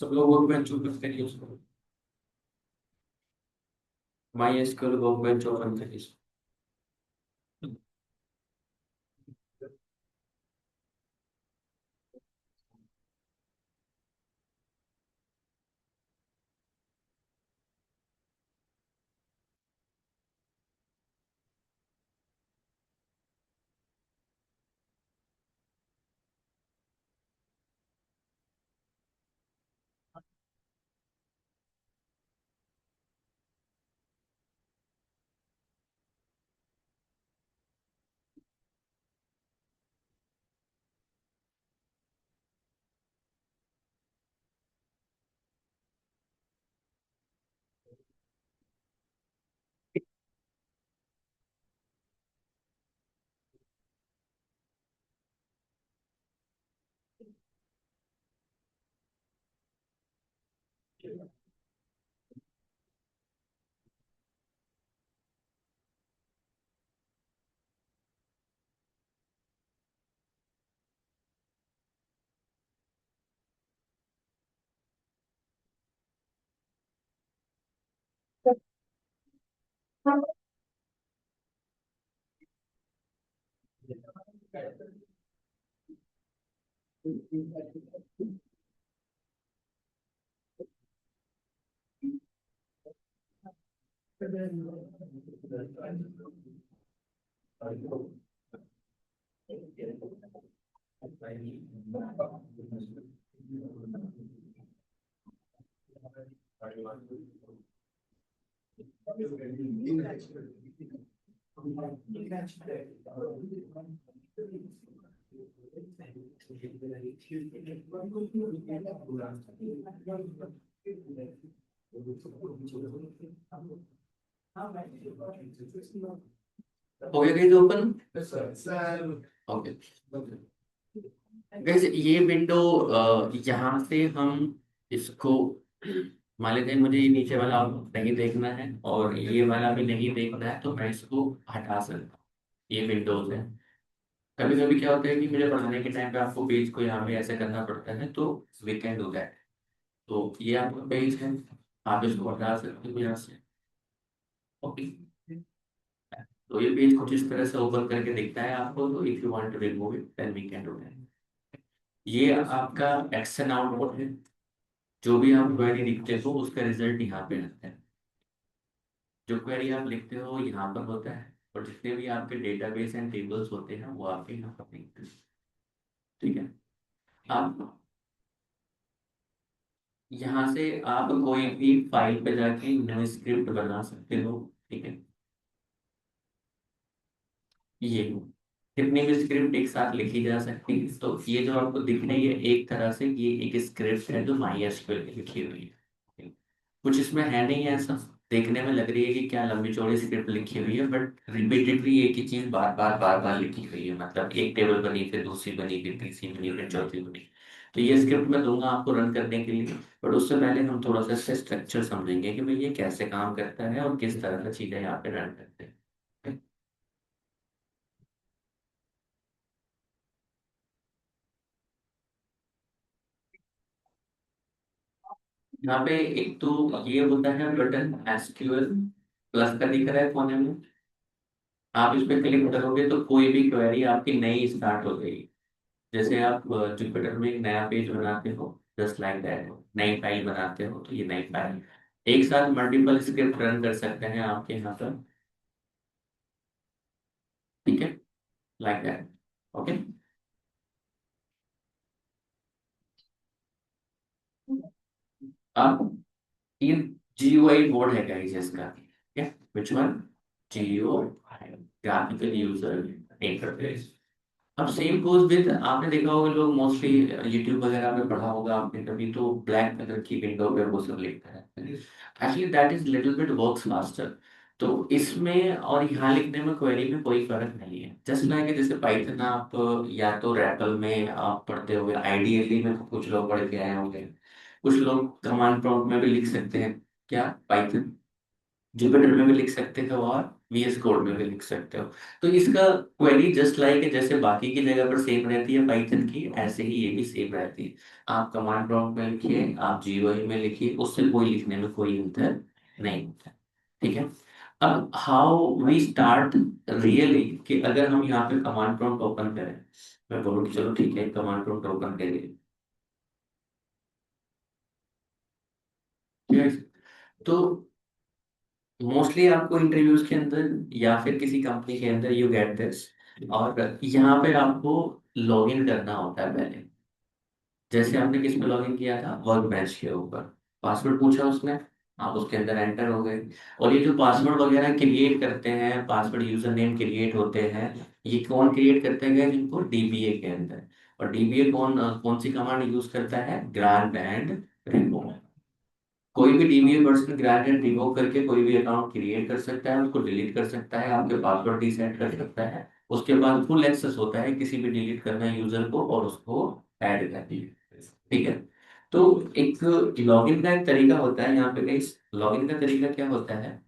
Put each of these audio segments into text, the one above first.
सब लोग work bench open करिए उसको। My SQL work bench open करिए। हो गया गाइस ओपन। ओके गाइस, ये विंडो यहाँ से हम इसको मान लेते हैं, मुझे ये नीचे वाला नहीं देखना है और ये वाला भी नहीं देखना है, तो मैं इसको हटा सकता हूँ। ये विंडोज है। कभी कभी क्या होता है कि मुझे पढ़ाने के टाइम पे आपको पेज को यहाँ पे ऐसे करना पड़ता है, तो वी कैन डू दैट। तो ये आपका पेज है, आप इसको हटा सकते हो यहाँ से। ओके, तो ये पेज कुछ इस तरह से ओपन करके दिखता है आपको, तो if you want to remove it then we can do that. ये आपका एक्शन आउटपुट है। जो भी आप क्वेरी लिखते हो उसका रिजल्ट यहाँ पे आता है। जो क्वेरी आप लिखते हो यहाँ पर होता है, और जितने भी आपके डेटाबेस एंड टेबल्स होते हैं वो आपके यहाँ पर दिखते हैं। ठीक है। आप यहाँ से आप कोई भी फाइल पे जाके नई स्क्रिप्ट बना सकते हो। ठीक है। ये कितनी भी स्क्रिप्ट एक साथ लिखी जा सकती है, तो ये जो आपको दिख रही है एक तरह से ये एक स्क्रिप्ट है जो माई एसक्यूएल की लिखी हुई है। कुछ इसमें है नहीं है ऐसा, देखने में लग रही है कि क्या लंबी चौड़ी स्क्रिप्ट लिखी हुई है, बट रिपीटेडली एक ही चीज बार बार लिखी हुई है। मतलब एक टेबल बनी, फिर दूसरी बनी, फिर तीसरी बनी, फिर चौथी बनी। तो ये स्क्रिप्ट मैं दूंगा आपको रन करने के लिए, बट उससे पहले हम थोड़ा सा इसका स्ट्रक्चर समझेंगे कि भाई ये कैसे काम करता है और किस तरह से चीजें यहाँ पे रन करते हैं। यहाँ पे एक तो ये होता है बटन एसक्यूएल प्लस का दिख रहा है कोने में। आप इस पे क्लिक करोगे तो कोई भी क्वेरी आपकी नई स्टार्ट हो गई। जैसे आप जुपिटर में एक नया पेज बनाते हो, जस्ट लाइक दैट, नई फाइल बनाते हो, तो ये नई फाइल एक साथ मल्टीपल स्क्रिप्ट रन कर सकते हैं आपके यहाँ पर। ठीक है, लाइक दैट। ओके। अब ये GUI बोर्ड है गाइस इसका। ठीक है, which one? GUI, graphical user interface. अब सेम गोज विद, आपने देखा होगा लोग मोस्टली यूट्यूब वगैरह में पढ़ा होगा आपने कभी, तो ब्लैक कलर की विंडो पे वो सब लिखता है। Actually that is little bit works faster. तो इसमें और यहाँ लिखने में क्वेरी में कोई फर्क नहीं है। जस्ट लाइक जैसे पाइथन आप या तो रैपल में आप पढ़ते होंगे, आईडीएली में तो कुछ लोग पढ़ के आए होंगे, कुछ लोग कमांड प्रॉम्प्ट में भी लिख सकते हैं। क्या पाइथन? जुपिटर में भी लिख सकते हो और VS कोड में भी लिख सकते हो। तो इसका क्वेरी जस्ट लाइक है, जैसे बाकी की जगह पर सेम रहती है पाइथन की, ऐसे ही ये भी सेम रहती है। आप कमांड प्रॉम्प्ट में लिखिए, आप GUI में लिखिए, उससे कोई लिखने में कोई अंतर नहीं होता। ठीक है। अब हाउ वी स्टार्ट रियली, कि अगर हम यहाँ पे कमांड प्रॉम्प्ट ओपन करें, मैं बोलूँ कि चलो ठीक है कमांड प्रॉम्प्ट ओपन करिए। ठीक है। तो मोस्टली आपको इंटरव्यूज के अंदर या फिर किसी कंपनी के अंदर यू गेट दिस, और यहाँ पे आपको लॉगिन करना होता है पहले। जैसे आपने किस पे लॉगिन किया था, वर्क बेंच के ऊपर। पासवर्ड पूछा उसने, आप उसके अंदर एंटर हो गए। और ये जो पासवर्ड वगैरह क्रिएट करते हैं, पासवर्ड यूजर नेम क्रिएट होते हैं, ये कौन क्रिएट करते हैं? जिनको DBA के अंदर। और DBA कौन कौन सी कमांड यूज करता है? Grant and remove. कोई भी DBA person grant and revoke करके कोई भी अकाउंट क्रिएट कर सकता है, उसको डिलीट कर सकता है, आपके पासवर्ड रीसेट कर सकता है। उसके बाद फुल एक्सेस होता है किसी भी डिलीट करना यूजर को और उसको ऐड करनी है। ठीक है। तो एक लॉगिन का एक तरीका होता है यहाँ पे गाइस। लॉगिन का तरीका क्या होता है?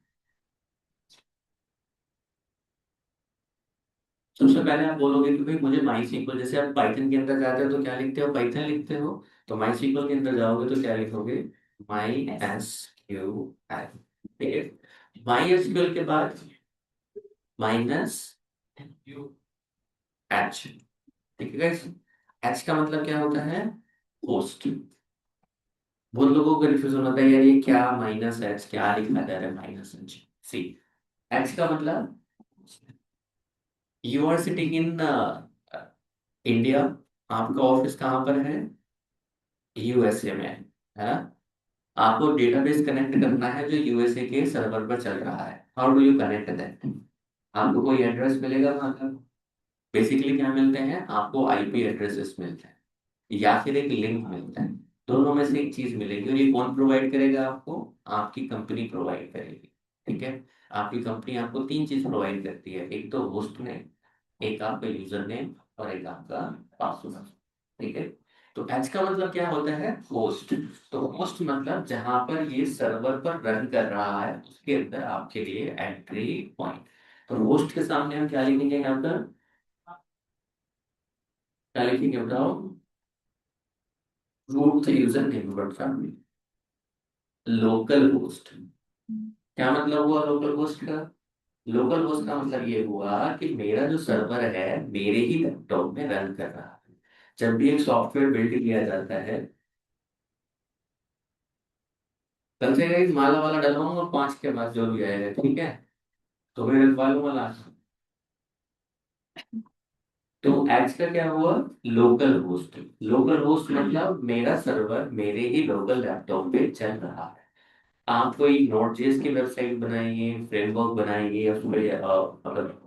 सबसे पहले आप बोलोगे कि भाई मुझे माई सीक्वल, जैसे आप पाइथन के अंदर जाते हो तो क्या लिखते हो? पाइथन लिखते हो। तो माई सीक्वल के अंदर जाओगे तो क्या लिखोगे? MySQL। ठीक है। माई एसक्यूएल के बाद -H। ठीक है गाइस। H का मतलब क्या होता है? होस्ट। बहुत लोगों को कंफ्यूजन होता है यार ये क्या -H, क्या लिखा जा रहा है -H। सी, H का मतलब you are sitting in India, आपका ऑफिस कहाँ पर है? यूएसए में है ना? आपको डेटाबेस कनेक्ट करना है जो यूएसए के सर्वर पर चल रहा है। How do you connect that? आपको कोई एड्रेस मिलेगा वहां का? बेसिकली क्या मिलते हैं आपको? आईपी एड्रेसेस मिलते हैं या फिर एक लिंक मिलता है। दोनों में से एक चीज मिलेगी, और ये कौन प्रोवाइड करेगा आपको? आपकी कंपनी प्रोवाइड करेगी। ठीक है। आपकी कंपनी आपको तीन चीज प्रोवाइड करती है, एक तो होस्ट नेम, एक आपका यूजर नेम, और एक आपका पासवर्ड। ठीक है। तो एच का मतलब क्या होता है? होस्ट। तो होस्ट मतलब जहां पर ये सर्वर पर रन कर रहा है उसके अंदर आपके लिए एंट्री पॉइंट। तो होस्ट के सामने हम क्या लिखेंगे यहाँ पर? क्या लिखेंगे बताओ? Root user name word, local host. क्या मतलब हुआ लोकल होस्ट का? लोकल होस्ट का मतलब ये हुआ कि मेरा जो सर्वर है मेरे ही लैपटॉप में रन कर रहा है। जब भी एक सॉफ्टवेयर बिल्ड किया जाता है, कल से एक माला वाला डलवाऊंगा 5 के बाद जो भी आएगा, ठीक है? तो मैं डलवा लूंगा लास्ट। तो एच का क्या हुआ? Local host. लोकल होस्ट मतलब मेरा सर्वर मेरे ही लोकल लैपटॉप पे चल रहा है। आप कोई नोड जेएस की वेबसाइट बनाइए, फ्रेमवर्क बनाइए, उसमें मतलब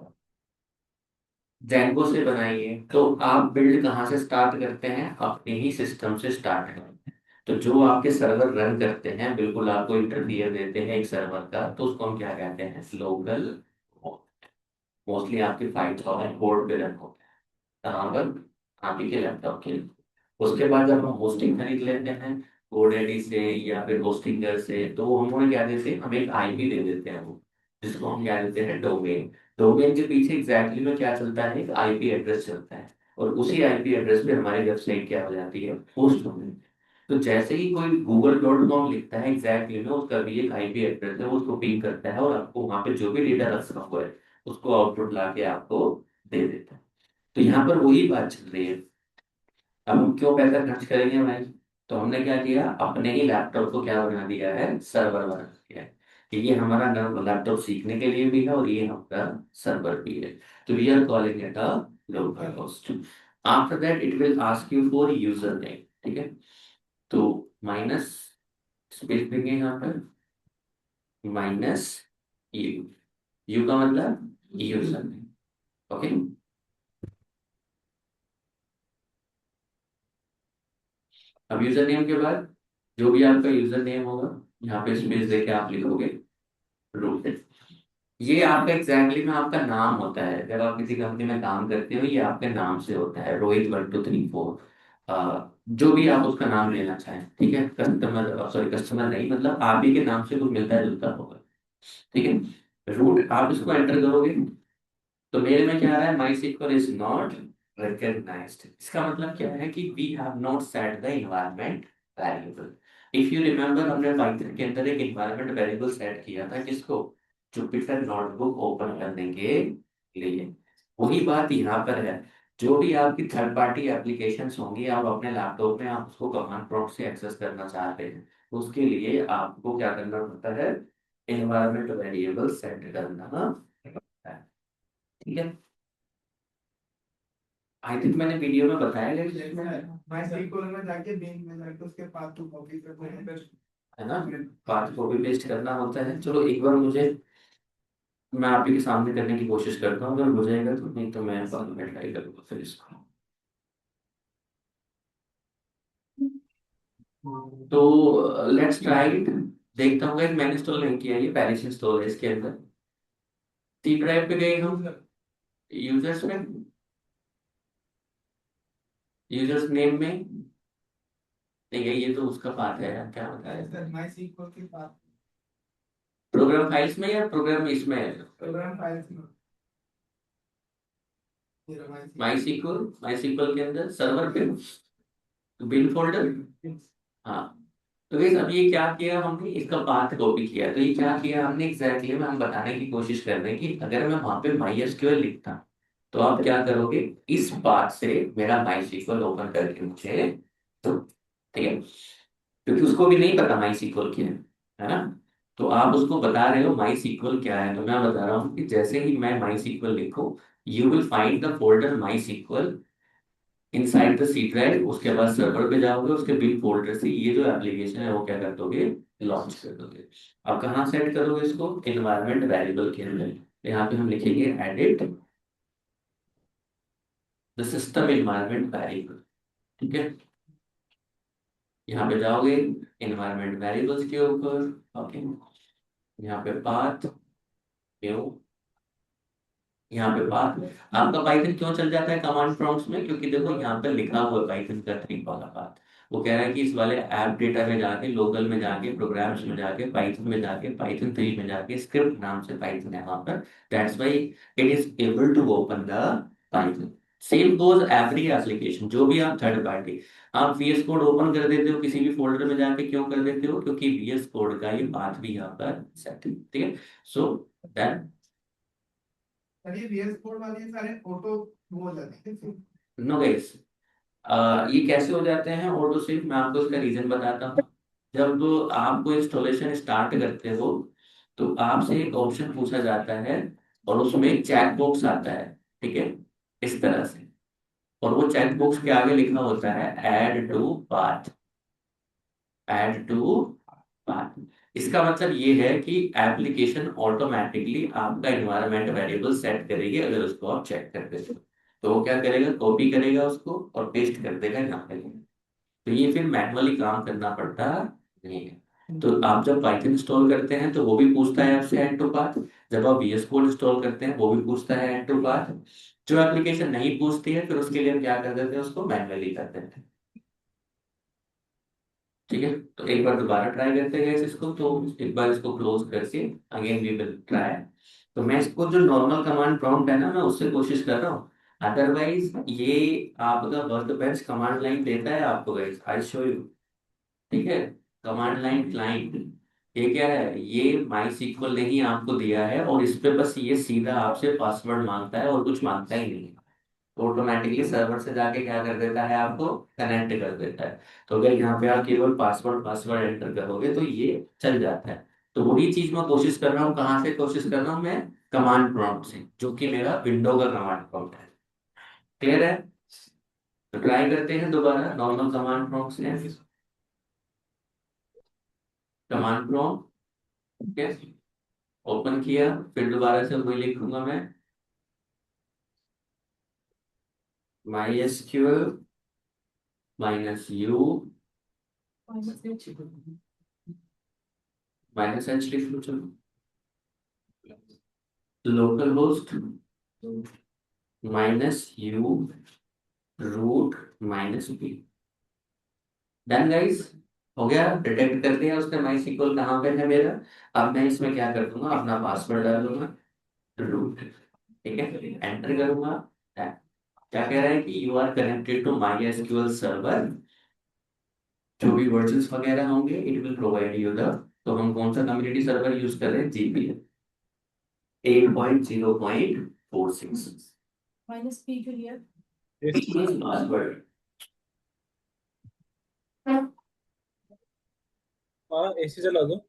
जैंगो से बनाइए, तो आप बिल्ड कहाँ से स्टार्ट करते हैं? अपने ही सिस्टम से स्टार्ट करते हैं। तो जो आपके सर्वर रन करते हैं बिल्कुल आपको इंटरफेस देते हैं एक सर्वर का, तो उसको हम क्या कहते हैं? लोकल। मोस्टली आपके 5000 पोर्ट पे रन होते हैं, कहाँ पर? आप ही के लैपटॉप के। उसके बाद जब हम होस्टिंग खरीद लेते हैं GoDaddy से या फिर होस्टिंगर से, तो वो हमें क्या देते हैं? हमें एक आईपी दे देते हैं वो, जिसको हम क्या देते हैं? डोमेन। डोमेन के पीछे एग्जैक्टली में क्या चलता है? एक आईपी एड्रेस चलता है, और उसी आईपी एड्रेस पे हमारी वेबसाइट क्या हो जाती है? होस्ट हो जाती है। तो जैसे ही कोई google.com लिखता है एग्जैक्टली में उसका भी एक आईपी एड्रेस है, वो उसको पिंग करता है और आपको वहां पे जो भी डेटा रखा हुआ है उसको आउटपुट ला के आपको दे देता है। तो यहाँ पर वही बात चल रही है। अब हम क्यों पैसा खर्च करेंगे भाई? तो हमने क्या किया? अपने ही लैपटॉप को क्या बना दिया है? सर्वर बना दिया है। कि ये हमारा लैपटॉप सीखने के लिए भी है और ये हमारा सर्वर भी है। तो we are calling it a local host. After that it will ask you for user name. ठीक है। तो माइनस स्पेस देंगे यहाँ पर, माइनस यू। यू का मतलब यूजर नेम। ओके। अब यूजर नेम के बाद जो भी आपका यूजर नेम होगा यहाँ पे स्पेस देके आप लिखोगे रूट। ये आपका एग्जैक्टली में आपका नाम होता है। जब आप किसी कंपनी में काम करते हो ये आपके नाम से होता है, रोहित 1234। जो भी आप उसका नाम लेना चाहें, ठीक है? कस्टमर, सॉरी कस्टमर नहीं, मतलब आप ही के नाम से कुछ मिलता जुलता होगा। ठीक है। रूट आप इसको एंटर करोगे तो मेरे में क्या आ रहा है? MySQL is not recognised. इसका मतलब क्या है कि we have not set the environment variable. If you remember हमने पाइथन के अंदर एक इन्वायरमेंट वेरिएबल सेट किया था, किसको? जुपिटर नोटबुक ओपन करने के लिए। वही बात यहाँ पर है। जो भी आपकी थर्ड पार्टी एप्लीकेशंस होंगी आप अपने लैपटॉप में आप उसको कमांड प्रॉम्प्ट से एक्सेस करना चाहते हैं, तो उसके लिए आपको क्या करना पड़ता है? इन्वायरमेंट वेरिएबल सेट करना पड़ता है। ठीक है। आई थिंक मैंने वीडियो में बताया लेकिन MySQL में जाके बिंग में जाके उसके पाथ को कॉपी करते हैं। है ना? पाथ कॉपी पेस्ट करना होता है। चलो एक बार मुझे, मैं आप ही के सामने करने की कोशिश करता हूँ, अगर हो जाएगा तो, नहीं तो मैं बाद में ट्राई करूँगा फिर इसको। तो लेट्स ट्राई इट। देखता हूँ एक मैंने इंस्टॉल नहीं किया, ये पहले से इंस्टॉल है इसके अंदर। सी ड्राइव पे गए हम, यूजर्स में, यूजर्स नेम में। नहीं है, ये तो उसका पाथ है यार, क्या बताया? MySQL के पाथ, प्रोग्राम फाइल्स में या प्रोग्राम इसमें है? प्रोग्राम फाइल्स में ये रहा माई सीक्वल, माई सीक्वल के अंदर सर्वर पे बिन फोल्डर। MySQL। हाँ। तो इस अब ये क्या किया हमने? इसका पाथ कॉपी किया। तो ये क्या किया हमने एग्जैक्टली में? हम बताने की कोशिश कर रहे हैं कि अगर मैं वहां पे माई एसक्यूएल लिखता तो आप क्या करोगे? इस पाथ से मेरा माई सीक्वल ओपन करके मुझे तो, ठीक है? क्योंकि उसको भी नहीं पता माई सीक्वल क्या है ना? तो आप उसको बता रहे हो माई सीक्वल क्या है, तो मैं बता रहा हूँ कि जैसे ही मैं माई सीक्वल लिखूं, you will find the folder MySQL inside the C drive, उसके बाद सर्वर पे जाओगे, उसके बिन फोल्डर से ये जो एप्लीकेशन है वो क्या कर दोगे, लॉन्च कर दोगे। अब कहाँ सेट करोगे इसको, इन्वायरमेंट वेरिएबल के अंदर। यहाँ पे हम लिखेंगे edit the system environment variable. ठीक है, यहाँ पे जाओगे इन्वायरमेंट वेरिएबल्स के ऊपर। ओके, यहाँ पे पाथ न्यू, यहाँ पे पाथ। आपका पाइथन क्यों चल जाता है कमांड प्रॉम्प्ट्स में, क्योंकि देखो यहाँ पे लिखा हुआ है पाइथन का 3 वाला पाथ। वो कह रहा है कि इस वाले ऐप डेटा में जाके, लोकल में जाके, प्रोग्राम्स में जाके, पाइथन में जाके, पाइथन 3 में जाके, स्क्रिप्ट नाम से पाइथन है वहां पर, that's why it is able to open the Python. Same goes every application, जो भी आप थर्ड पार्टी, आप VS कोड ओपन कर देते हो किसी भी फोल्डर में जाके, क्यों कर देते हो, क्योंकि VS कोड का ये पाथ भी यहाँ पर सेट है। ठीक है, सो दैट, सर ये VS कोड वाले सारे ऑटो वो हो जाते हैं। नो गाइस, ये कैसे हो जाते हैं ऑटो सेव, मैं आपको इसका रीजन बताता हूँ। जब आपको इंस्टॉलेशन स्टार्ट करते हो तो आपसे एक ऑप्शन पूछा जाता है, और उसमें एक चेक बॉक्स आता है। ठीक है, इस तरह से, और वो चेक बॉक्स के आगे लिखा होता है add to path, add to path. इसका मतलब ये है कि एप्लीकेशन ऑटोमेटिकली आपका इन्वायरमेंट वेरिएबल सेट करेगी अगर उसको आप चेक करते हो। तो वो क्या करेगा, कॉपी करेगा उसको और पेस्ट कर देगा यहाँ पे। तो ये फिर मैनुअली काम करना पड़ता नहीं है। तो आप जब पाइथन इंस्टॉल करते हैं तो वो भी पूछता है आपसे ऐड टू पाथ। जब आप VS कोड इंस्टॉल करते हैं वो भी पूछता है ऐड टू पाथ। जो एप्लीकेशन नहीं पूछती है फिर उसके लिए हम क्या कर देते हैं, उसको मैनुअली कर देते हैं। ठीक है, तो एक बार दोबारा ट्राई करते हैं इसको, तो एक बार इसको क्लोज करके अगेन वी विल ट्राई। तो मैं इसको जो नॉर्मल कमांड प्रॉम्प्ट है ना, मैं उससे कोशिश कर रहा हूँ। अदरवाइज ये आपका वर्क बेंच कमांड लाइन देता है आपको, गाइस आई शो यू। ठीक है, कमांड लाइन क्लाइंट, ये क्या है, ये माई सीक्वल ने ही आपको दिया है, और इस पे बस ये सीधा आपसे पासवर्ड मांगता है और कुछ मांगता ही नहीं। तो ऑटोमेटिकली सर्वर से जाके क्या कर देता है, आपको कनेक्ट कर देता है। तो अगर यहाँ पे आप केवल पासवर्ड पासवर्ड एंटर करोगे तो ये चल जाता है। तो वही चीज मैं कोशिश कर रहा हूँ, कहाँ से कोशिश कर रहा हूँ मैं, कमांड प्रॉम्प्ट से, जो कि मेरा विंडो का कमांड प्रॉम्प्ट है। क्लियर है, तो ट्राई करते हैं दोबारा नॉर्मल कमांड प्रॉम्प्ट से। कमांड प्रॉम्प्ट, ओपन किया, फिर दोबारा से वही लिखूंगा मैं, माई एसक्यूएल -u -h लिख लो चलो, local host -u √-p। Done guys, हो गया, डिटेक्ट कर दिया उसने माई सीक्वल कहाँ पे है मेरा। अब मैं इसमें क्या कर दूंगा, अपना पासवर्ड डाल दूंगा, रूट। ठीक है, एंटर करूंगा। क्या कह रहा है कि you are connected to MySQL server, जो भी वर्जन्स वगैरह होंगे it will provide you the. तो हम कौन सा कम्युनिटी सर्वर यूज कर रहे हैं, GPL 8.0.46। पासवर्ड, हाँ AC चला दो।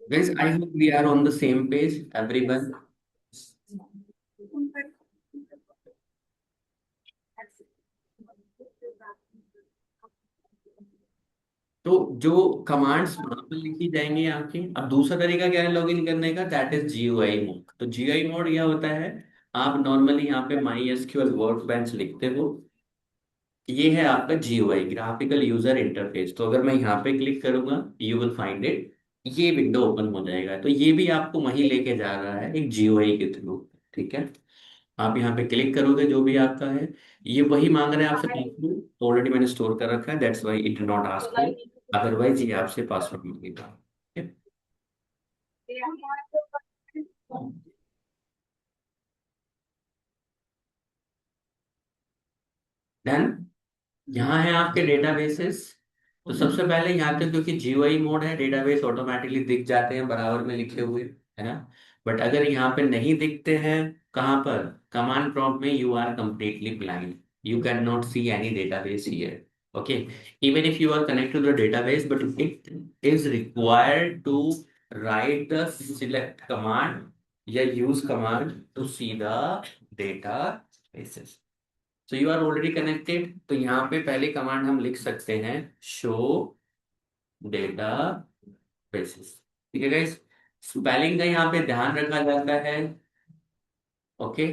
guys, I hope we are on the same page, everyone. तो जो कमांड्स वहां पर लिखी जाएंगी आपकी, अब दूसरा तरीका क्या है लॉगिन करने का, दैट इज GUI मोड। तो GUI मोड यह होता है, आप नॉर्मली यहाँ पे माई एसक्यूएल वर्क बेंच लिखते हो, ये है आपका GUI, ग्राफिकल यूजर इंटरफेस। तो अगर मैं यहाँ पे क्लिक करूंगा यू विल फाइंड इट, ये विंडो ओपन हो जाएगा। तो ये भी आपको वहीं लेके जा रहा है एक GUI के थ्रू। ठीक है, आप यहाँ पे क्लिक करोगे जो भी आपका है, ये वही मांग रहा है आपसे पासवर्ड, तो ऑलरेडी मैंने स्टोर कर रखा है, that's why it did not ask for, otherwise ये आपसे पासवर्ड मांगेगा। देन यहाँ है आपके डेटाबेसेस, तो सबसे पहले यहाँ पे क्योंकि जीयूआई मोड है, डेटाबेस ऑटोमेटिकली दिख जाते हैं बराबर में लिखे हुए, है ना। बट अगर यहाँ पे नहीं दिखते हैं, कहाँ पर, कमांड प्रॉम्प्ट में, you are completely blind, you can not see any database here, okay. Even if you are connected to the database, but it is required to write the select command या use command to see the databases. So you are already connected, तो यहाँ पे पहले command हम लिख सकते हैं, show data basis. ठीक है गाइस, स्पेलिंग का यहाँ पे ध्यान रखा जाता है, ओके।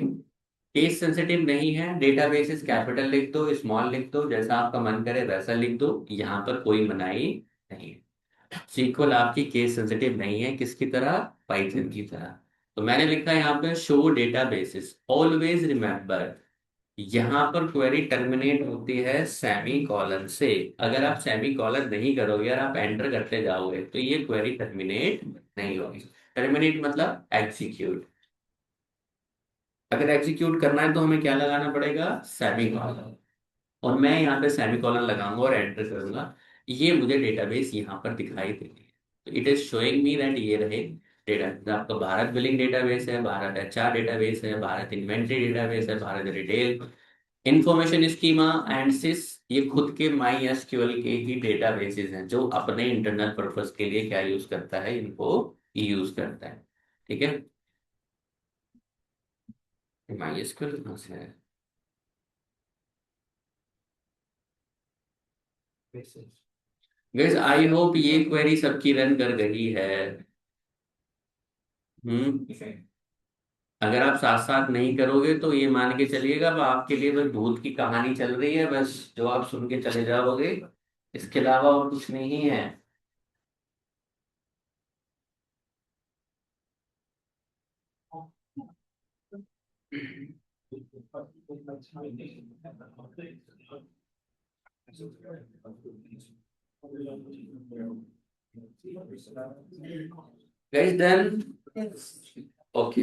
केस सेंसिटिव नहीं है, डेटा बेसिस कैपिटल लिख दो, स्मॉल लिख दो, जैसा आपका मन करे वैसा लिख दो, यहाँ पर कोई मनाही नहीं है। सीक्वल आपकी केस सेंसिटिव नहीं है, किसकी तरह, पाइथन की तरह। तो मैंने लिखा है यहाँ पे show data basis, always remember यहाँ पर क्वेरी टर्मिनेट होती है सेमी कॉलन से। अगर आप सेमी कॉलन नहीं करोगे और आप एंटर करते जाओगे तो ये क्वेरी टर्मिनेट नहीं होगी। टर्मिनेट मतलब एग्जीक्यूट। अगर एग्जीक्यूट करना है तो हमें क्या लगाना पड़ेगा, सेमी कॉलन। और मैं यहाँ पे सेमी कॉलन लगाऊंगा और एंटर करूंगा, ये मुझे डेटाबेस यहाँ पर दिखाई देगी। तो it is showing me that ये रहे डेटा, आपका भारत बिलिंग डेटाबेस है, भारत एचआर डेटाबेस है, भारत इन्वेंट्री डेटाबेस है, Bharat retail information schema and sys, ये खुद के माई एसक्यूएल के ही डेटाबेसेस हैं जो अपने इंटरनल पर्पस के लिए क्या यूज करता है, इनको यूज करता है। ठीक है, माई एसक्यूएल कहाँ से है, गाइस आई होप ये क्वेरी सबकी रन कर गई है। हम्म। अगर आप साथ साथ नहीं करोगे तो ये मान के चलिएगा अब आपके लिए बस भूत की कहानी चल रही है, बस जो आप सुन के चले जाओगे, इसके अलावा और कुछ नहीं है। Guys done, okay.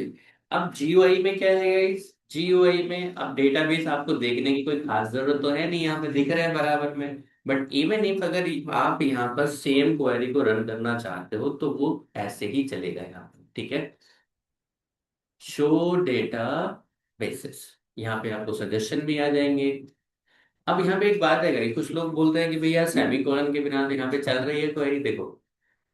अब जीयूआई में क्या है गाइस, जीयूआई में अब डेटाबेस आपको देखने की कोई खास जरूरत तो है नहीं, यहाँ पे दिख रहा है बराबर में। बट इवन इफ अगर आप यहाँ पर सेम क्वेरी को रन करना चाहते हो तो वो ऐसे ही चलेगा यहाँ पे, ठीक है। शो डेटा बेसिस, यहाँ पे आपको सजेशन भी आ जाएंगे। अब यहाँ पे एक बात है गाइस, कुछ लोग बोलते हैं कि भैया सेमी कॉलन के बिना तो यहाँ पे चल रही है क्वेरी। देखो,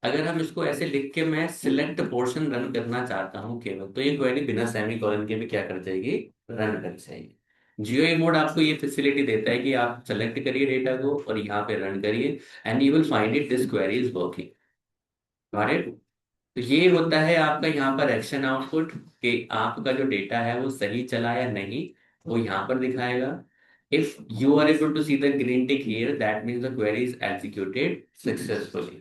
अगर हम इसको ऐसे लिख के मैं सिलेक्ट पोर्शन रन करना चाहता हूँ केवल, तो ये क्वेरी बिना सेमी कॉलन के भी क्या कर जाएगी, रन कर जाएगी। जियो मोड आपको ये फैसिलिटी देता है कि आप सेलेक्ट करिए डेटा को और यहाँ पे रन करिए, and you will find it this query is working. Got it. तो ये होता है आपका यहाँ पर एक्शन आउटपुट, कि आपका जो डेटा है वो सही चला या नहीं, वो यहाँ पर दिखाएगा। If you are able to see the green tick here, that means the query is executed successfully.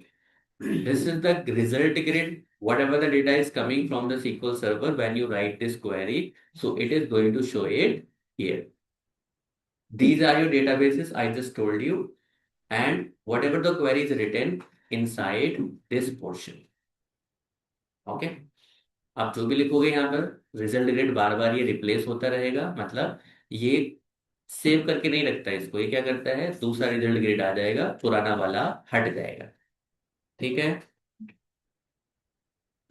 This is the result grid. Whatever the data is coming from the SQL Server when you write this query, so it is going to show it here. These are your databases I just told you, and whatever the query is written inside this portion. Okay? आप जो भी लिखोगे यहाँ पर result grid बार बार ये replace होता रहेगा, मतलब ये सेव करके नहीं रखता है इसको, ये क्या करता है, दूसरा रिजल्ट ग्रिड आ जाएगा, पुराना वाला हट जाएगा। ठीक है।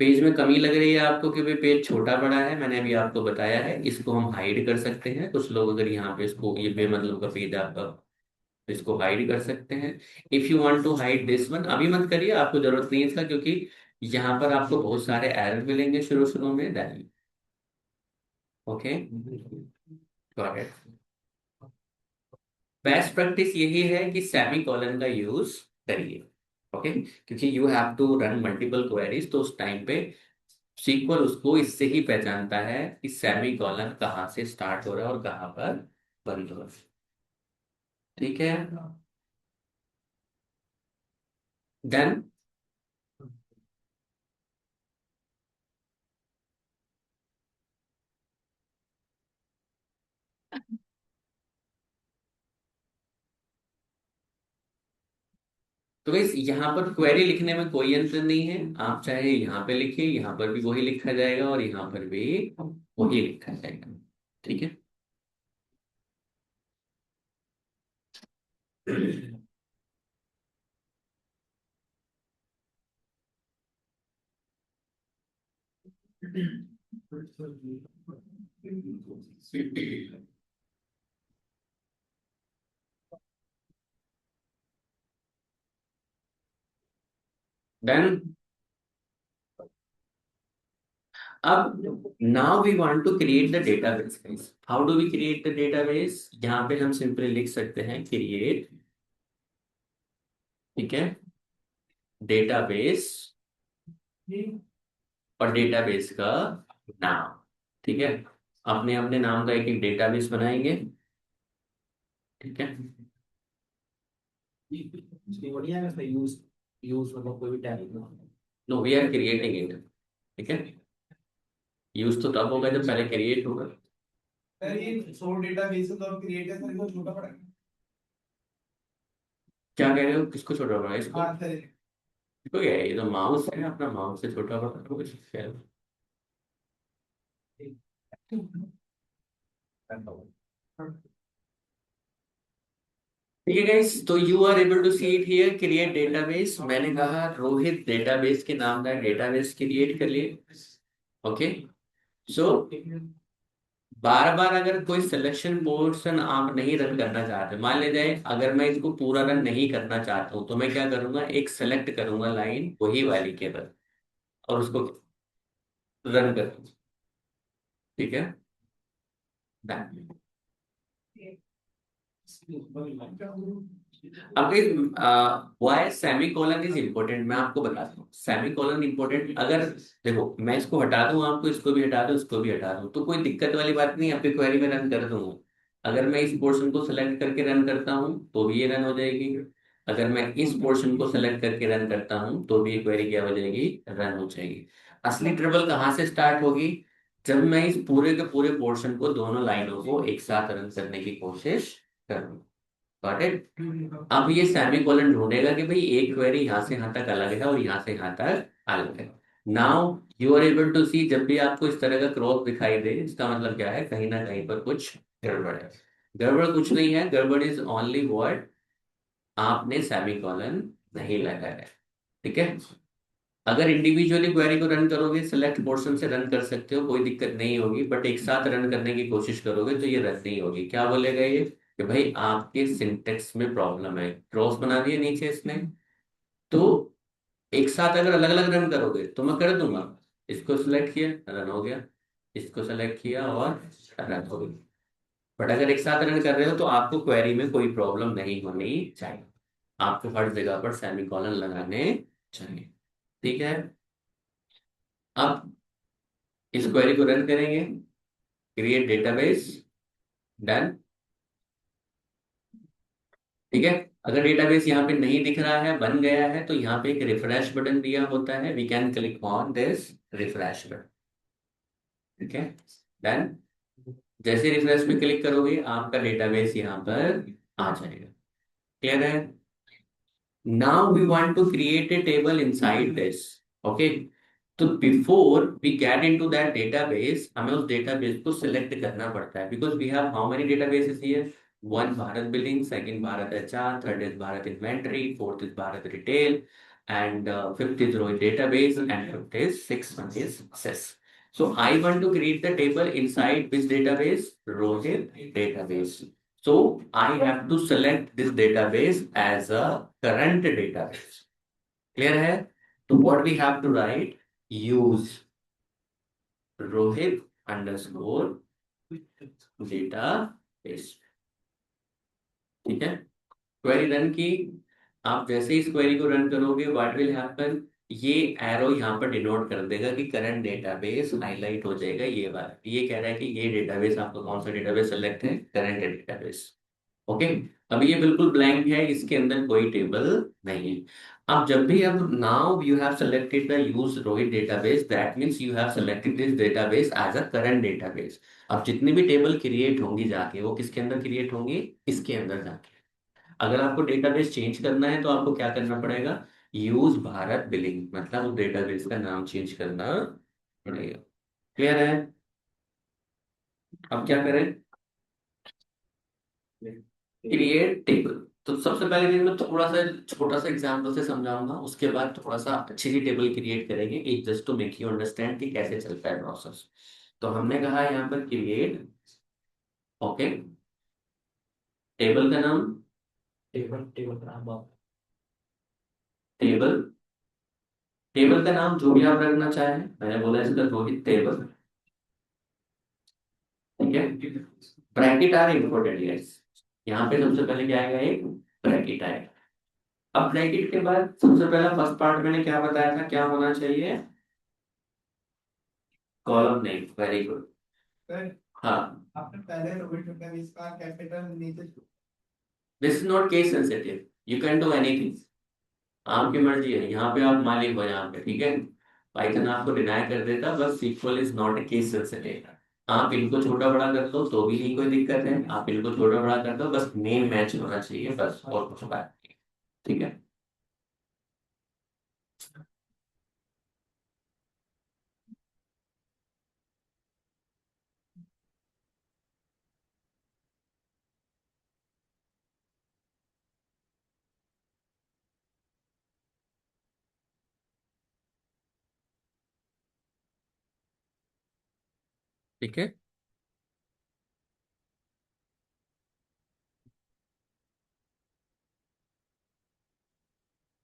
पेज में कमी लग रही है आपको कि भाई पेज छोटा बड़ा है, मैंने अभी आपको बताया है, इसको हम हाइड कर सकते हैं। कुछ लोग अगर यहाँ पे इसको, ये बेमतलब का पेज आपका, तो इसको हाइड कर सकते हैं। If you want to hide this one, अभी मत करिए, आपको जरूरत नहीं है इसका, क्योंकि यहाँ पर आपको बहुत सारे एरर मिलेंगे शुरू शुरू में, that, okay, got it. Best practice यही है कि सेमी कॉलन का यूज करिए, ओके, क्योंकि you have to run multiple queries, तो उस टाइम पे सीक्वल उसको इससे ही पहचानता है कि सेमी कॉलन कहाँ से स्टार्ट हो रहा है और कहाँ पर बंद हो रहा है। ठीक है, डन। तो guys यहाँ पर क्वेरी लिखने में कोई अंतर नहीं है, आप चाहे यहाँ पे लिखिए, यहाँ पर भी वही लिखा जाएगा और यहाँ पर भी वही लिखा जाएगा। ठीक है। डन। अब now we want to create the database. How do we create the database? यहाँ पे हम सिंपली लिख सकते हैं क्रिएट, ठीक है, डेटाबेस और डेटाबेस का नाम, ठीक है। अपने अपने नाम का एक एक डेटाबेस बनाएंगे, ठीक है। बढ़िया है, यूज यूज मतलब कोई भी type. No, we are creating it, ठीक है। यूज तो तब होगा जब पहले क्रिएट होगा। सर ये सोर्स डेटाबेस तो अब क्रिएट है सर, इसको छोटा पड़ा है। क्या कह रहे हो? किसको छोटा बड़ा? इसको? हाँ सर। इसको क्या है? ये तो माउस है, अपना माउस से छोटा बड़ा तो कुछ है। ठीक है गाइस, तो you are able to see it here, create database. मैंने कहा रोहित डेटाबेस के नाम का डेटाबेस क्रिएट कर लिए, ओके। सो बार बार अगर कोई सिलेक्शन पोर्शन आप नहीं रन करना चाहते, मान ले जाए अगर मैं इसको पूरा रन नहीं करना चाहता हूं, तो मैं क्या करूंगा, एक सेलेक्ट करूंगा लाइन वही वाली केवल, और उसको रन करूंगा, ठीक है। Done. अब why semicolon is important, मैं आपको बताता हूँ सेमी कॉलन इम्पोर्टेंट। अगर देखो मैं इसको हटा दूं, आपको इसको भी हटा दूं, इसको भी हटा दूं, तो कोई दिक्कत वाली बात नहीं, आपकी क्वेरी में रन कर दूंगा। अगर मैं इस पोर्शन को सेलेक्ट करके रन करता हूँ तो भी ये रन हो जाएगी। अगर मैं इस पोर्शन को सेलेक्ट करके रन करता हूँ तो भी ये क्वेरी क्या हो जाएगी, रन हो जाएगी। असली ट्रबल कहाँ से स्टार्ट होगी? जब मैं इस पूरे के पूरे पोर्शन को, दोनों लाइनों को एक साथ रन करने की कोशिश करूँ। Got it? अब ये सेमीकोलन ढूंढेगा कि भाई एक क्वेरी यहाँ से यहाँ तक अलग है और यहाँ से यहाँ तक अलग है। Now you are able to see, जब भी आपको इस तरह का क्रॉस दिखाई दे, इसका मतलब क्या है, कहीं ना कहीं पर कुछ गड़बड़ है। गड़बड़ कुछ नहीं है, गड़बड़ इज ओनली वर्ड, आपने सेमीकोलन नहीं लगाया है, ठीक है। अगर इंडिविजुअली क्वेरी को रन करोगे, सिलेक्ट पोर्शन से रन कर सकते हो, कोई दिक्कत नहीं होगी, बट एक साथ रन करने की कोशिश करोगे तो ये रन नहीं होगी। क्या बोलेगा ये कि भाई आपके सिंटेक्स में प्रॉब्लम है, क्रॉस बना दिए नीचे इसने। तो एक साथ अगर अलग अलग रन करोगे तो मैं कर दूंगा, इसको सिलेक्ट किया रन हो गया, इसको सेलेक्ट किया और रन हो गया। बट अगर एक साथ रन कर रहे हो तो आपको क्वेरी में कोई प्रॉब्लम नहीं होनी चाहिए, आपको हर जगह पर सेमीकोलन लगाने चाहिए, ठीक है। अब इस क्वेरी को रन करेंगे, क्रिएट डेटाबेस, डन, ठीक है। अगर डेटाबेस यहाँ पे नहीं दिख रहा है, बन गया है, तो यहाँ पे एक रिफ्रेश बटन दिया होता है, we can click on this refresh button, ठीक है, डन। जैसे रिफ्रेश पे क्लिक करोगे आपका डेटाबेस यहाँ पर आ जाएगा, क्लियर है। Now we want to create a table inside this, okay. तो before we get into that database, हमें उस डेटाबेस को सिलेक्ट करना पड़ता है, because we have how many databases here, one Bharat billing, second Bharat HR, third is Bharat inventory, fourth is Bharat retail, and fifth is Rohit database, and fifth is sixth one is SES. So I want to create the table inside which database? Rohit database. So I have to select this database as a current database. Clear है? So what we have to write? Use Rohit underscore database, ठीक है। Query run की। आप जैसे ही इस query को run करोगे what will happen, ये एरो यहाँ पर डिनोट कर देगा कि करंट डेटाबेस हाईलाइट हो जाएगा, ये वाला, ये कह रहा है कि ये डेटाबेस, आपको कौन सा डेटाबेस सेलेक्ट है, करंट डेटाबेस, ओके। अब ये बिल्कुल ब्लैंक है, इसके अंदर कोई टेबल नहीं है। अब जब भी, अब now you have selected the use Rohit database, that means you have selected this database as a current database. अब जितनी भी टेबल क्रिएट होंगी जाके, वो किसके अंदर क्रिएट होंगी, इसके अंदर जाके। अगर आपको डेटाबेस चेंज करना है तो आपको क्या करना पड़ेगा, यूज भारत बिलिंग, मतलब उस डेटाबेस का नाम चेंज करना पड़ेगा, क्लियर है। अब क्या करें, क्रिएट टेबल, तो सबसे पहले दिन मैं थोड़ा सा छोटा सा एग्जाम्पल से समझाऊंगा, उसके बाद थोड़ा सा अच्छी सी टेबल क्रिएट करेंगे कि just to make you understand कि कैसे चलता है प्रोसेस। तो हमने कहा है यहाँ पर क्रिएट, ओके, टेबल का नाम, टेबल टेबल का नाम टेबल, टेबल का नाम जो भी आप रखना चाहें, मैंने बोला इसका रोहित टेबल, ठीक है। ब्रैकेट आर इम्पोर्टेंट गाइस, यहाँ पे सबसे पहले क्या आएगा, एक ब्रैकेट आएगा। अब ब्रैकेट के बाद सबसे पहला फर्स्ट पार्ट मैंने क्या बताया था, क्या होना चाहिए, column name, very good. Sir हाँ, आपने पहले रोहित मतलब इसका कैपिटल नीचे this is not case sensitive, you can do anything, आपकी मर्जी है, यहाँ पे आप मालिक हो यहाँ पे, ठीक है। पाइथन आपको डिनाई कर देता, बस equal is not a case sensitive. आप इनको छोटा बड़ा कर दो तो भी नहीं कोई दिक्कत है, आप इनको छोटा बड़ा कर दो, बस नेम मैच होना चाहिए, बस और कुछ बात नहीं, ठीक है। ठीक है,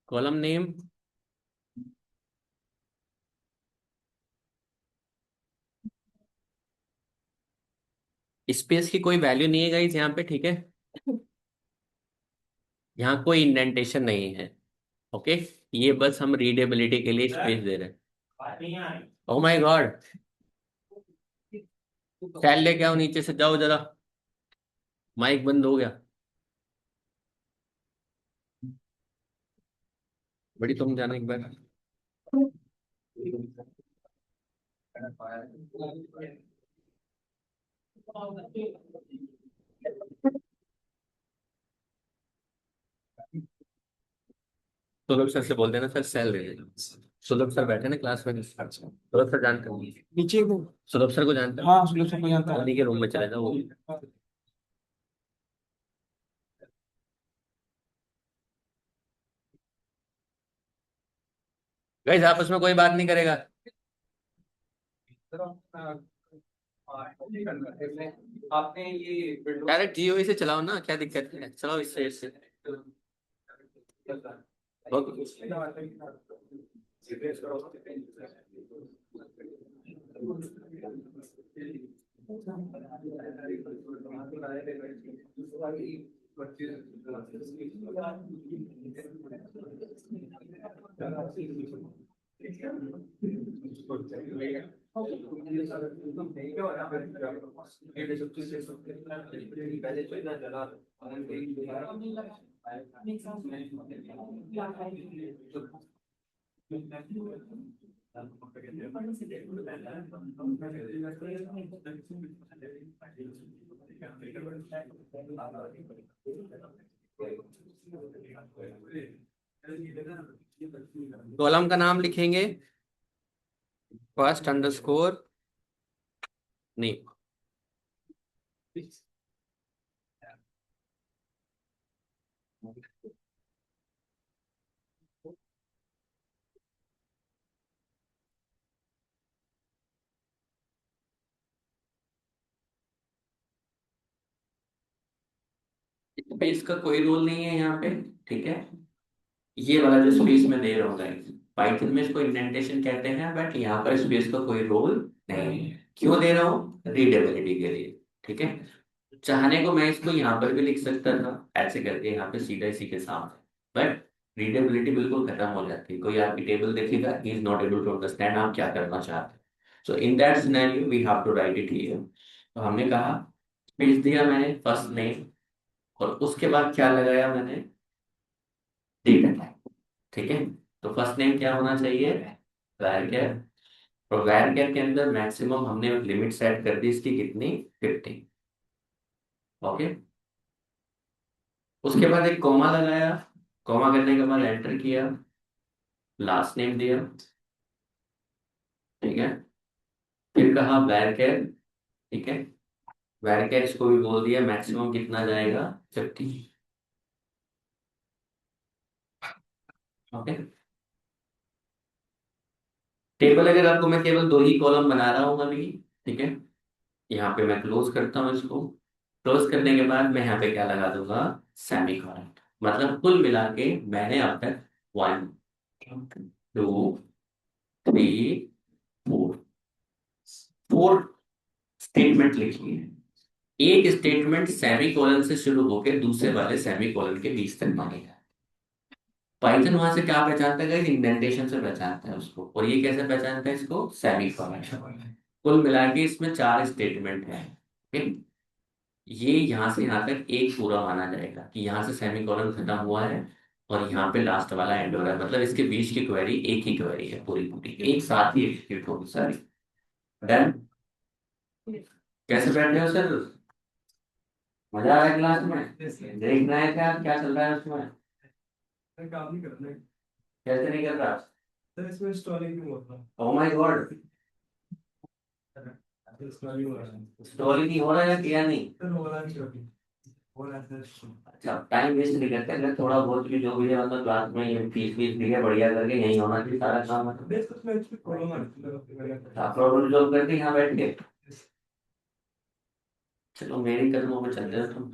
कॉलम नेम, स्पेस की कोई वैल्यू नहीं है गाइस यहाँ पे, ठीक है। यहाँ कोई इंडेंटेशन नहीं है, ओके। ये बस हम रीडेबिलिटी के लिए स्पेस दे रहे हैं। ओह माय गॉड, फैल लेके आओ नीचे से, जाओ जरा, माइक बंद हो गया। बड़ी, तुम जाना एक बार। सुलभ सर से बोल देना, सर सेल दे देना। सुलभ सर बैठे ना क्लास में, सुलभ सर जानते हो, नीचे को। सुलभ सर को जानते हो, हाँ सुलभ सबको जानता है। उन्हीं के रूम में चले जाओ वो। गाइस आपस में कोई बात नहीं करेगा। आपने ये डायरेक्ट जीओई से चलाओ ना, क्या दिक्कत है, चलाओ इससे इससे। ओके। कॉलम का नाम लिखेंगे फर्स्ट अंडरस्कोर नहीं, स्पेस का कोई रोल नहीं है यहाँ पे, ठीक है। ये वाला जो स्पेस में दे रहा हूँ गाइस, पाइथन में इसको इंडेंटेशन कहते हैं, बट यहाँ पर स्पेस का कोई रोल नहीं है। क्यों दे रहा हूँ, रीडेबिलिटी के लिए, ठीक है। चाहने को मैं इसको यहाँ पर भी लिख सकता था ऐसे करके, यहाँ पे सीधा इसी के सामने, बट रीडेबिलिटी बिल्कुल खत्म हो जाती है, कोई आपकी टेबल देखेगा, he is not able to understand आप क्या करना चाहते हैं। So in that scenario we have to write it here. तो हमने कहा, भेज दिया मैंने फर्स्ट नेम, और उसके बाद क्या लगाया मैंने, डेटा टाइप, ठीक है। तो फर्स्ट नेम क्या होना चाहिए, वैर, और वैर के अंदर मैक्सिमम हमने लिमिट सेट कर दी इसकी कितनी, 50, ओके। उसके बाद एक कॉमा लगाया, कॉमा करने के बाद एंटर किया, लास्ट नेम दिया, ठीक है। फिर कहा वैर, ठीक है। वैर इसको भी बोल दिया मैक्सिमम कितना जाएगा, 50, ओके, टेबल अगर आपको मैं केवल दो ही कॉलम बना रहा हूँ अभी, ठीक है, यहाँ पे मैं क्लोज करता हूँ इसको। क्लोज करने के बाद मैं यहाँ पे क्या लगा दूंगा, सेमी कॉलन। मतलब कुल मिला के मैंने अब तक 1 2 3 4 4 स्टेटमेंट लिखी है। एक स्टेटमेंट सेमी कॉलन से शुरू होकर दूसरे वाले सेमी कॉलन के बीच तक मांगेगा। पाइथन वहां से क्या पहचानता है, इंडेंटेशन से पहचानता है उसको, और ये कैसे पहचानता है इसको, सेमी कॉलन। कुल मिला के इसमें 4 स्टेटमेंट है। ठीक? ये यहाँ से यहाँ तक एक पूरा माना जाएगा कि यहाँ से सेमी कॉलन खत्म हुआ है और यहाँ पे लास्ट वाला एंड हो रहा है, मतलब इसके बीच की क्वेरी एक ही क्वेरी है, पूरी पूरी एक साथ ही एग्जीक्यूट होगी सारी। डन। कैसे बैठ रहे हो सर, मजा आ रहा है क्लास में, देखना है क्या क्या चल रहा है उसमें, सर काम नहीं कर रहे। कैसे नहीं कर रहा। सर इसमें स्टोरी क्यों होता ओ माय गॉड, है? स्टोरी हो रहा है। स्टोरी नहीं हो रहा है किया नहीं। सर हो रहा है स्टोरी। हो रहा है सर। अच्छा, टाइम वेस्ट नहीं करते, अगर थोड़ा बहुत भी जो भी है मतलब क्लास में ये फीस फीस दी है बढ़िया करके यही होना चाहिए सारा काम। बेस उसमें इसमें प्रॉब्लम आती है। आप प्रॉब्लम सॉल्व करके यहाँ बैठ के, चलो मेरी कदमों में चल रहे हो तुम।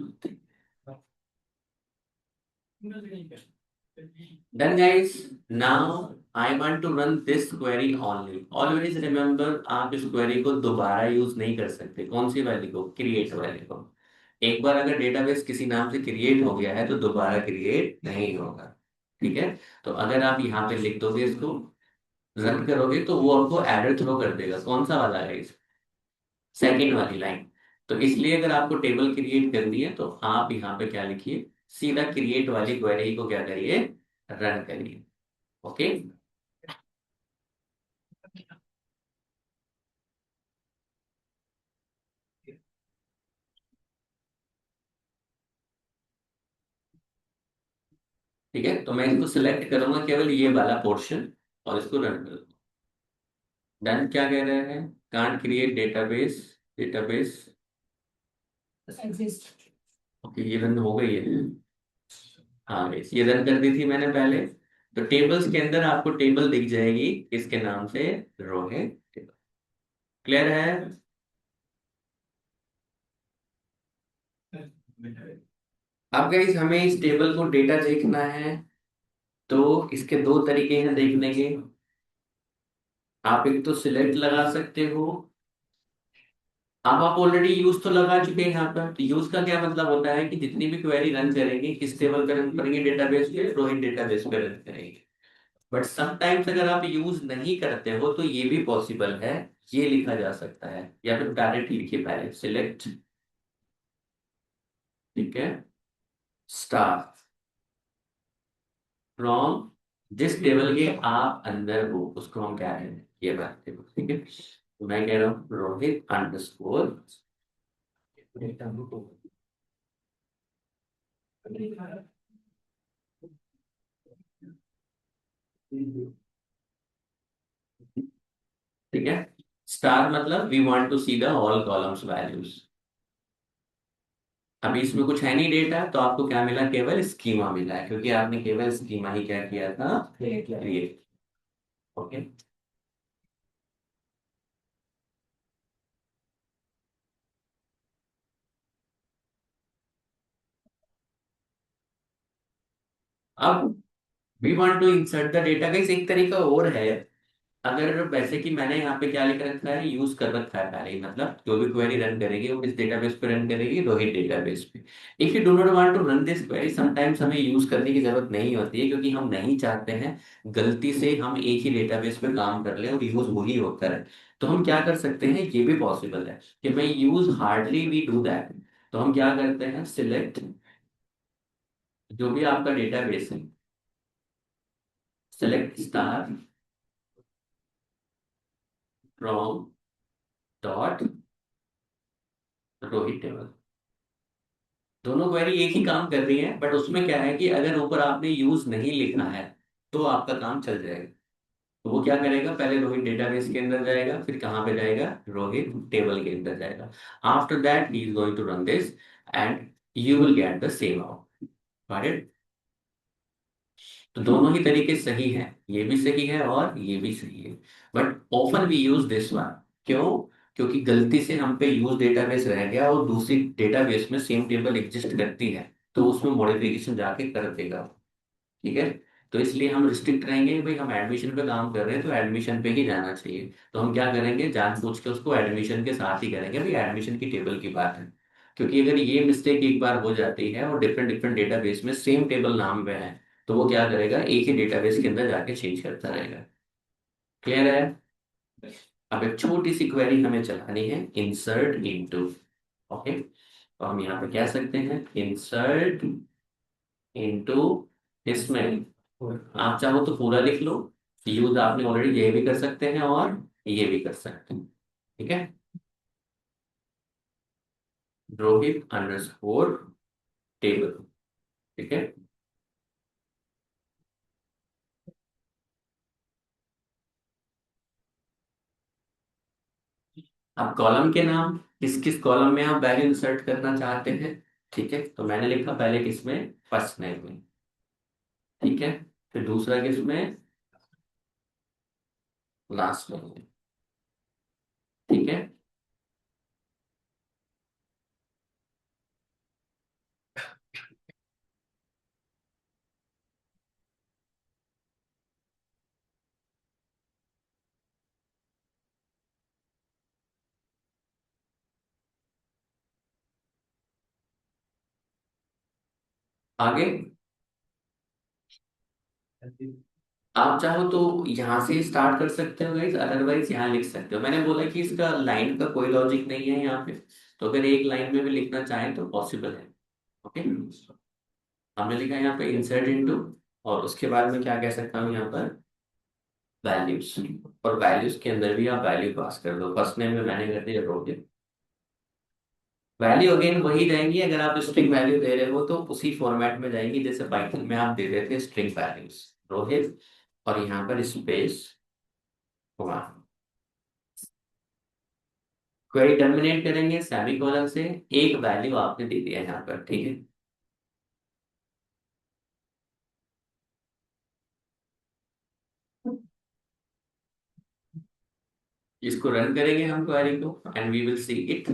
Then guys, now I want to run this query only. Always remember, आप इस query को दोबारा यूज नहीं कर सकते। कौन सी वाली को, क्रिएट वाले को। एक बार अगर डेटाबेस किसी नाम से क्रिएट हो गया है तो दोबारा क्रिएट नहीं होगा। ठीक है, तो अगर आप यहाँ पे लिख दोगे इसको, रन करोगे तो वो आपको एरर थ्रो कर देगा। कौन सा वाला है, सेकंड वाली लाइन। तो इसलिए अगर आपको टेबल क्रिएट करनी है तो आप यहाँ पे क्या लिखिए, सीधा क्रिएट वाली क्वेरी को क्या करिए, रन करिए। ओके, ठीक है, तो मैं इसको सिलेक्ट करूंगा केवल ये वाला पोर्शन और इसको रन कर। डन। क्या कह रहे हैं, can't create database, database. Okay, ये रन हो गई है। हाँ guys, ये रन कर दी थी मैंने पहले। तो टेबल्स के अंदर आपको टेबल दिख जाएगी इसके नाम से, रोहित टेबल। क्लियर है। अब गाइस हमें इस टेबल को डेटा देखना है, तो इसके दो तरीके हैं देखने के। आप एक तो सिलेक्ट लगा सकते हो। अब आप ऑलरेडी यूज तो लगा चुके हैं यहाँ पर। तो यूज का क्या मतलब होता है कि जितनी भी क्वेरी रन करेंगे किस टेबल पे रन करेंगे, डेटाबेस पे, रोहित डेटाबेस पे रन करेंगे। बट समटाइम्स अगर आप यूज नहीं करते हो तो ये भी पॉसिबल है, ये लिखा जा सकता है, या फिर डायरेक्ट लिखिए पहले सिलेक्ट, ठीक है, स्टार फ्रॉम जिस टेबल के आप अंदर हो उसको हम क्या है, ये बात टेबल, ठीक है। तो मैं कह रहा हूँ रोहित अंडरस्कोर, ठीक है। स्टार मतलब we want to see the all columns values. अभी इसमें कुछ है नहीं डेटा, तो आपको क्या मिला, केवल स्कीमा मिला है, क्योंकि आपने केवल स्कीमा ही क्या किया था, क्रिएट। ओके, अब we want to insert the data. का एक तरीका और है, अगर वैसे कि मैंने यहाँ पे क्या लिख रखा है, यूज कर रखा है पहले ही, मतलब जो भी क्वेरी रन करेगी वो किस डेटाबेस पे रन करेगी, रोहित डेटाबेस पे। If you do not want to run this query, sometimes हमें यूज करने की जरूरत नहीं होती है, क्योंकि हम नहीं चाहते हैं गलती से हम एक ही डेटाबेस पे काम कर लें और यूज वही होता है। तो हम क्या कर सकते हैं, ये भी पॉसिबल है कि मैं use hardly we do that. तो हम क्या करते हैं, सिलेक्ट जो भी आपका डेटाबेस है, select star from dot Rohit table. दोनों क्वेरी एक ही काम कर रही है, बट उसमें क्या है कि अगर ऊपर आपने यूज नहीं लिखना है तो आपका काम चल जाएगा। तो वो क्या करेगा, पहले रोहित डेटाबेस के अंदर जाएगा, फिर कहाँ पे जाएगा, रोहित टेबल के अंदर जाएगा। After that he is going to run this and you will get the same out. Got it. तो दोनों ही तरीके सही हैं, ये भी सही है और ये भी सही है। But often we use this one. क्यों? क्योंकि गलती से हम पे यूज डेटाबेस रह गया और दूसरी डेटाबेस में सेम टेबल एग्जिस्ट करती है, तो उसमें मॉडिफिकेशन जाके कर देगा। ठीक है। तो इसलिए हम रिस्ट्रिक्ट रहेंगे, भाई हम एडमिशन पे काम कर रहे हैं तो एडमिशन पे ही जाना चाहिए। तो हम क्या करेंगे, जानबूझ के उसको एडमिशन के साथ ही करेंगे, भाई एडमिशन की टेबल की बात है। क्योंकि अगर ये मिस्टेक एक बार हो जाती है और डिफरेंट डिफरेंट डेटाबेस में सेम टेबल नाम में है, तो वो क्या करेगा, एक ही डेटाबेस के अंदर जाके चेंज करता रहेगा। क्लियर है? अब एक छोटी सी क्वेरी हमें चलानी है, इंसर्ट इनटू। ओके, तो हम यहाँ पे कह सकते हैं इंसर्ट इनटू। इसमें आप चाहो तो पूरा लिख लो, यूज आपने ऑलरेडी ये भी कर सकते हैं और ये भी कर सकते हैं। ठीक है, रोहित अंडरस्कोर टेबल। ठीक है। अब कॉलम के नाम, किस किस कॉलम में आप वैल्यू इंसर्ट करना चाहते हैं। ठीक है, तो मैंने लिखा पहले किसमें, फर्स्ट नेम में। ठीक है, फिर दूसरा किसमें, लास्ट नेम में। ठीक है, आगे आप चाहो तो यहाँ से स्टार्ट कर सकते हो गाइस, अदरवाइज यहाँ लिख सकते हो। मैंने बोला कि इसका लाइन का कोई लॉजिक नहीं है यहाँ पे, तो अगर एक लाइन में भी लिखना चाहें तो पॉसिबल है। ओके, हमने लिखा है यहाँ पे इंसर्ट इनटू, और उसके बाद में क्या कह सकता हूँ यहाँ पर, वैल्यूज। और वैल्यूज के अंदर भी आप वैल्यू पास कर दो। फर्स्ट नेम में मैंने कर दिया रोहित। वैल्यू अगेन वही रहेंगी, अगर आप स्ट्रिंग वैल्यू दे रहे हो तो उसी फॉर्मेट में जाएंगी जैसे पाइथन में आप दे रहे थे स्ट्रिंग वैल्यूज, रोहित। और यहाँ पर स्पेस हुआ, क्वेरी टर्मिनेट करेंगे सेमीकोलन से। एक वैल्यू आपने दे दिया यहाँ पर। ठीक है, इसको रन करेंगे हम क्वेरी को and we will see it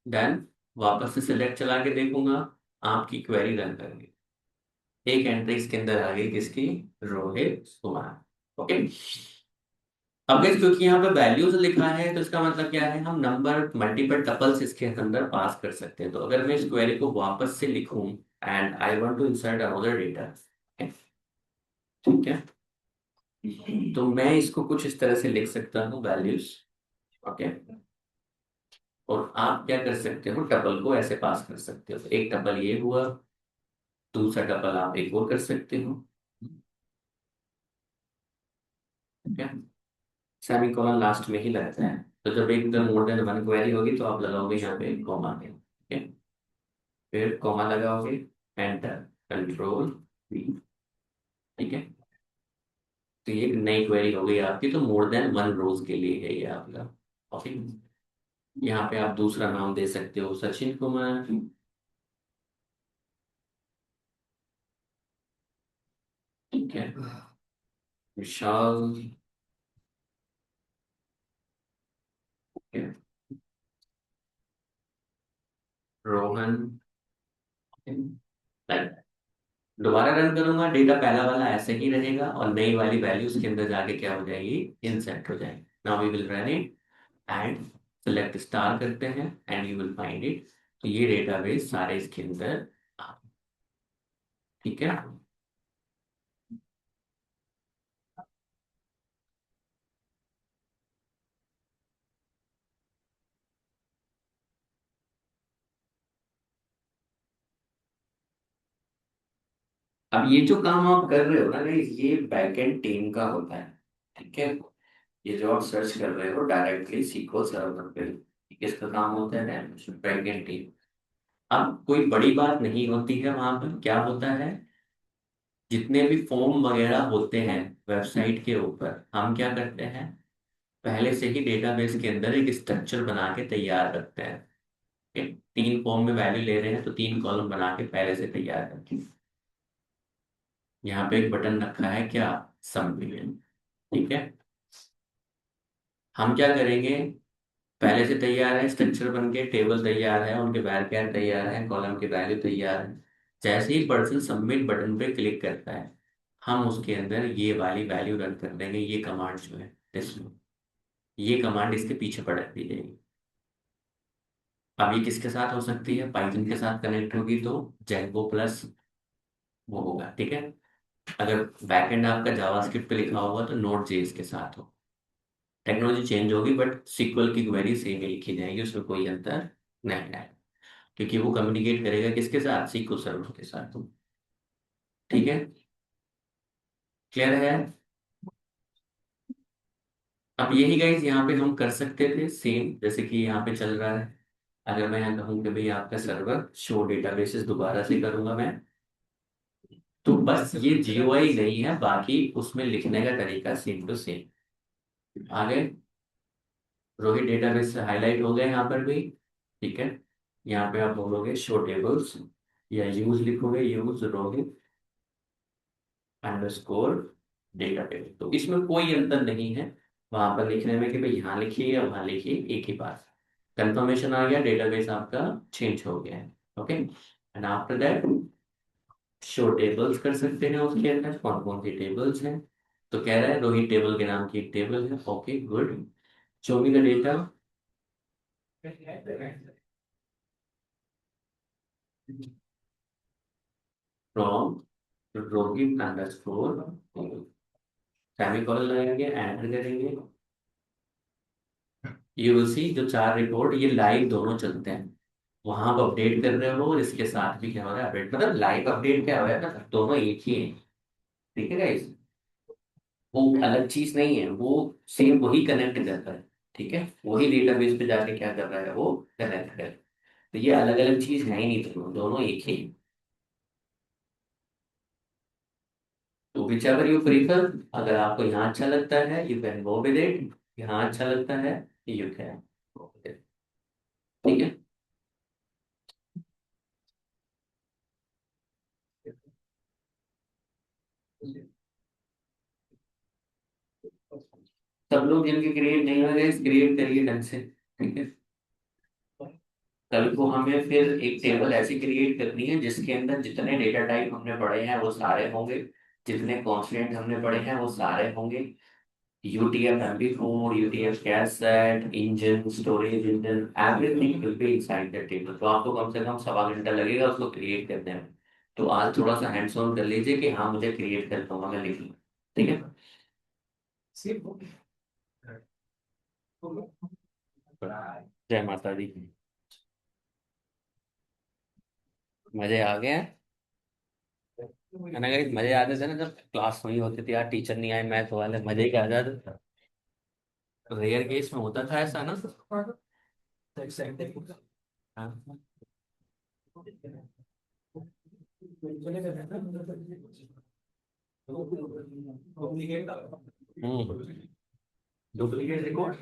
done. वापस से सिलेक्ट चला के देखूंगा, आपकी क्वेरी रन करेंगे। एक एंट्री इसके अंदर आ गई किसकी, रोहित कुमार। ओके, अब guys, क्योंकि यहाँ पे वैल्यूज लिखा है तो इसका मतलब क्या है, हम नंबर मल्टीपल टपल्स इसके अंदर पास कर सकते हैं। तो अगर मैं इस क्वेरी को वापस से लिखूं and I want to insert another data, ठीक है, तो मैं इसको कुछ इस तरह से लिख सकता हूँ, वैल्यूज। ओके, और आप क्या कर सकते हो, टपल को ऐसे पास कर सकते हो। तो एक टपल ये हुआ, दूसरा टपल आप एक और कर सकते हो। ठीक है, सेमीकोलन लास्ट में ही लगता है, तो जब एक मोर देन वन क्वेरी होगी तो आप लगाओगे यहाँ पे कॉमा के। ठीक है, फिर कॉमा लगाओगे, एंटर, कंट्रोल वी। ठीक है, तो ये एक नई क्वेरी हो गई आपकी, तो मोर देन वन रोज के लिए है ये आपका। ओके, यहाँ पे आप दूसरा नाम दे सकते हो सचिन कुमार। ठीक है, विशाल। ठीक है, रोहन। Like, दोबारा रन करूंगा, डेटा पहला वाला ऐसे ही रहेगा और नई वाली वैल्यू उसके अंदर जाके क्या हो जाएगी, इंसर्ट हो जाएगी। Now we will run it and select star करते हैं and you will find it. तो ये डेटाबेस सारे इसके अंदर आ- ठीक है। अब ये जो काम आप कर रहे हो ना guys, ये बैकएंड टीम का होता है। ठीक है, ये जो आप सर्च कर रहे हो डायरेक्टली सीक्वल सर्वर पे, ये किसका काम होता है, बैकएंड टीम। अब कोई बड़ी बात नहीं होती है, वहां पर क्या होता है, जितने भी फॉर्म वगैरह होते हैं वेबसाइट के ऊपर, हम क्या करते हैं, पहले से ही डेटाबेस के अंदर एक स्ट्रक्चर बना के तैयार रखते हैं। ठीक? तीन फॉर्म में वैल्यू ले रहे हैं तो तीन कॉलम बना के पहले से तैयार रखें। यहाँ पे एक बटन रखा है क्या, सबमिट। ठीक है, हम क्या करेंगे, पहले से तैयार है स्ट्रक्चर बन के, टेबल तैयार है, उनके वैल्यू तैयार है, कॉलम के वैल्यू तैयार है। जैसे ही पर्सन सबमिट बटन पे क्लिक करता है, हम उसके अंदर ये वाली वैल्यू रन कर देंगे, ये कमांड जो है इसमें, ये कमांड इसके पीछे पड़ दी जाएगी। अब ये किसके साथ हो सकती है, पाइथन के साथ कनेक्ट होगी तो जेंगो प्लस वो होगा। ठीक है, अगर बैकएंड आपका जावास्क्रिप्ट पे लिखा होगा तो नोड जेएस के साथ हो। टेक्नोलॉजी चेंज होगी बट सीक्वल की क्वेरी सेम ही लिखी जाएगी, उसमें कोई अंतर नहीं है, क्योंकि वो कम्युनिकेट करेगा किसके साथ, सीक्वल सर्वर के साथ। ठीक है, क्लियर है। अब यही गाइस यहाँ पे हम कर सकते थे सेम, जैसे कि यहाँ पे चल रहा है। अगर मैं यहाँ कहूँ कि भाई आपका सर्वर शो डेटाबेसेस दोबारा से करूंगा मैं, तो बस ये जीयूआई नहीं है, बाकी उसमें लिखने का तरीका सेम टू सेम। आगे रोहित डेटाबेस से हाईलाइट हो गया यहाँ पर भी। ठीक है, यहाँ पे आप बोलोगे शो टेबल्स, या यूज लिखोगे, use Rohit underscore data table, तो इसमें कोई अंतर नहीं है वहां पर लिखने में कि भाई यहाँ लिखिए या वहां लिखिए, एक ही बात। कंफर्मेशन आ गया, डेटाबेस आपका चेंज हो गया है। Okay, and after that show tables कर सकते हैं, उसके अंदर कौन कौन सी टेबल्स हैं। तो कह रहा है रोहित टेबल के नाम की एक टेबल है, okay good, show me the data from Rohit underscore, semicolon लगाएंगे, एंटर करेंगे। यू विल सी जो चार रिकॉर्ड ये लाइव दोनों चलते हैं, वहां आप अपडेट कर रहे हो और इसके साथ भी क्या हो रहा है अपडेट, मतलब लाइव अपडेट क्या हो रहा है ना, दोनों एक ही है। ठीक है गाइस, वो अलग चीज नहीं है, वो सेम वही कनेक्ट कर रहा है। ठीक है, वही डेटाबेस पे जाके क्या कर रहा है, वो कनेक्ट कर, तो ये अलग अलग चीज है ही नहीं, दोनों दोनों एक ही हैं। तो विच एवर यू प्रीफर, अगर आपको यहाँ अच्छा लगता है you can go with it, यहाँ अच्छा लगता है you can go with it. ठीक है, सब लोग जिनके क्रिएट नहीं हो गए क्रिएट करिए ढंग से। ठीक है, कल को हमें फिर एक टेबल ऐसी क्रिएट करनी है जिसके अंदर जितने डेटा टाइप हमने पढ़े हैं वो सारे होंगे, जितने कॉन्स्टेंट हमने पढ़े हैं वो सारे होंगे। UTF MP4, UTF cassette, engine, storage engine, everything will be inside the table. तो आपको कम से कम सवा घंटा लगेगा उसको क्रिएट करने में। तो आज थोड़ा सा हैंड्स ऑन कर लीजिए कि हाँ मुझे क्रिएट कर दूंगा, मैं लिख लूँ। ठीक है, जय माता दी। मजे आ गए हैं। मैंने कहा मजे आते थे ना जब क्लास हुई होती थी यार, टीचर नहीं आए मैथ वाले, मजे ही आ जाते थे। रेयर केस में होता था ऐसा ना। हाँ। हम्म, डुप्लीकेट रिकॉर्ड